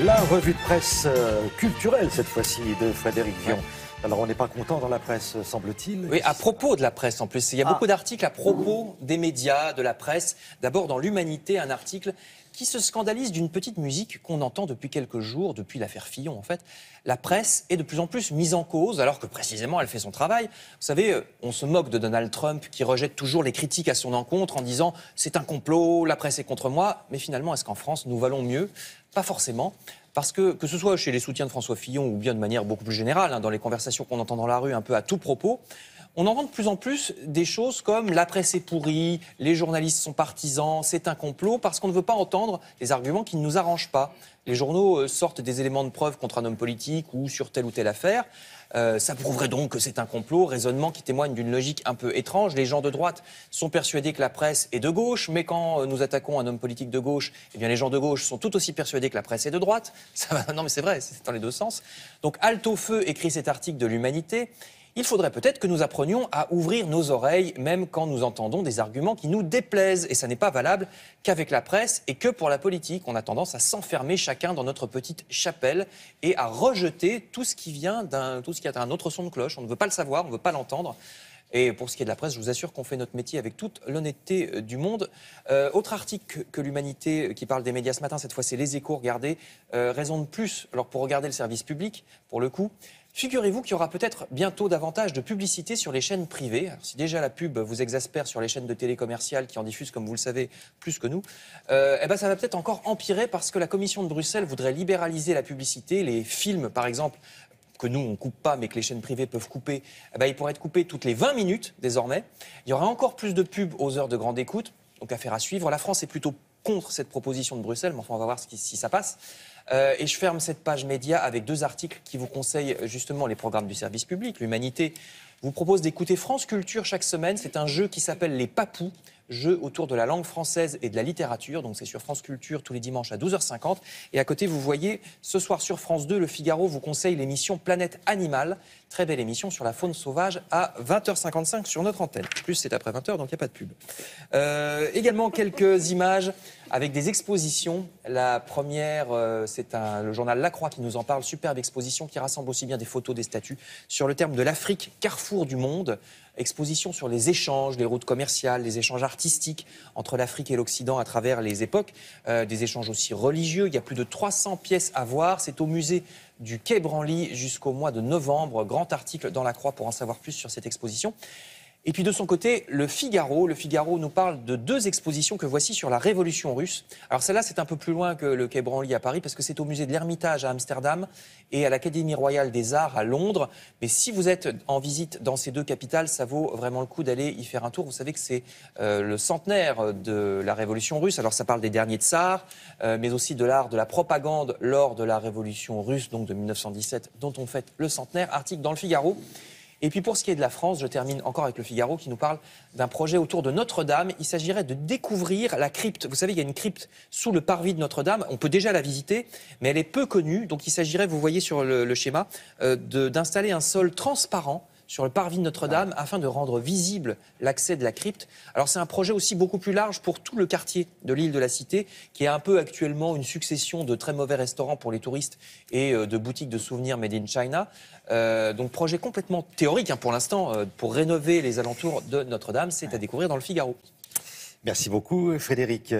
La revue de presse culturelle, cette fois-ci, de Frédéric Vion. Alors, on n'est pas content dans la presse, semble-t-il. Oui, à propos de la presse, en plus. Il y a beaucoup d'articles à propos des médias, de la presse. D'abord, dans l'Humanité, un article qui se scandalise d'une petite musique qu'on entend depuis quelques jours, depuis l'affaire Fillon, en fait. La presse est de plus en plus mise en cause, alors que précisément, elle fait son travail. Vous savez, on se moque de Donald Trump, qui rejette toujours les critiques à son encontre en disant « c'est un complot, la presse est contre moi ». Mais finalement, est-ce qu'en France, nous valons mieux? Pas forcément. Parce que ce soit chez les soutiens de François Fillon ou bien de manière beaucoup plus générale, dans les conversations qu'on entend dans la rue un peu à tout propos, on entend de plus en plus des choses comme la presse est pourrie, les journalistes sont partisans, c'est un complot, parce qu'on ne veut pas entendre des arguments qui ne nous arrangent pas. Les journaux sortent des éléments de preuve contre un homme politique ou sur telle ou telle affaire. Ça prouverait donc que c'est un complot, raisonnement qui témoigne d'une logique un peu étrange. Les gens de droite sont persuadés que la presse est de gauche, mais quand nous attaquons un homme politique de gauche, eh bien les gens de gauche sont tout aussi persuadés que la presse est de droite. Non mais c'est vrai, c'est dans les deux sens. Donc halte au feu écrit cet article de l'Humanité. Il faudrait peut-être que nous apprenions à ouvrir nos oreilles, même quand nous entendons des arguments qui nous déplaisent. Et ça n'est pas valable qu'avec la presse et que pour la politique. On a tendance à s'enfermer chacun dans notre petite chapelle et à rejeter tout ce qui vient tout ce qui a un autre son de cloche. On ne veut pas le savoir, on ne veut pas l'entendre. Et pour ce qui est de la presse, je vous assure qu'on fait notre métier avec toute l'honnêteté du monde. Autre article que l'Humanité qui parle des médias ce matin, cette fois c'est Les Échos, regardez. Raison de plus, alors pour regarder le service public, pour le coup. Figurez-vous qu'il y aura peut-être bientôt davantage de publicité sur les chaînes privées. Alors, si déjà la pub vous exaspère sur les chaînes de télé commerciales qui en diffusent, comme vous le savez, plus que nous, ça va peut-être encore empirer parce que la Commission de Bruxelles voudrait libéraliser la publicité. Les films, par exemple, que nous, on ne coupe pas, mais que les chaînes privées peuvent couper, ils pourraient être coupés toutes les 20 minutes désormais. Il y aura encore plus de pubs aux heures de grande écoute, donc affaire à suivre. La France est plutôt contre cette proposition de Bruxelles, mais enfin, on va voir si ça passe. Et je ferme cette page média avec deux articles qui vous conseillent justement les programmes du service public. L'Humanité vous propose d'écouter France Culture chaque semaine. C'est un jeu qui s'appelle Les Papous, jeu autour de la langue française et de la littérature. Donc c'est sur France Culture tous les dimanches à 12h50. Et à côté, vous voyez, ce soir sur France 2, Le Figaro vous conseille l'émission Planète Animale. Très belle émission sur la faune sauvage à 20h55 sur notre antenne. En plus, c'est après 20h, donc il n'y a pas de pub. Également quelques images avec des expositions. La première, c'est le journal La Croix qui nous en parle. Superbe exposition qui rassemble aussi bien des photos, des statues sur le terme de l'Afrique, carrefour du monde. Exposition sur les échanges, les routes commerciales, les échanges artistiques entre l'Afrique et l'Occident à travers les époques. Des échanges aussi religieux. Il y a plus de 300 pièces à voir. C'est au musée du Quai Branly jusqu'au mois de novembre. Grand article dans La Croix pour en savoir plus sur cette exposition. Et puis de son côté, Le Figaro nous parle de deux expositions que voici sur la Révolution russe. Alors celle-là, c'est un peu plus loin que le Quai Branly à Paris parce que c'est au musée de l'Ermitage à Amsterdam et à l'Académie royale des arts à Londres. Mais si vous êtes en visite dans ces deux capitales, ça vaut vraiment le coup d'aller y faire un tour. Vous savez que c'est le centenaire de la Révolution russe. Alors ça parle des derniers tsars, mais aussi de l'art de la propagande lors de la Révolution russe, donc de 1917, dont on fête le centenaire. Article dans Le Figaro. Et puis pour ce qui est de la France, je termine encore avec Le Figaro qui nous parle d'un projet autour de Notre-Dame. Il s'agirait de découvrir la crypte. Vous savez, il y a une crypte sous le parvis de Notre-Dame. On peut déjà la visiter, mais elle est peu connue. Donc il s'agirait, vous voyez sur le schéma, d'installer un sol transparent sur le parvis de Notre-Dame afin de rendre visible l'accès de la crypte. Alors c'est un projet aussi beaucoup plus large pour tout le quartier de l'île de la Cité, qui est un peu actuellement une succession de très mauvais restaurants pour les touristes et de boutiques de souvenirs made in China. Donc projet complètement théorique pour l'instant pour rénover les alentours de Notre-Dame. C'est à découvrir dans Le Figaro. Merci beaucoup, Frédéric.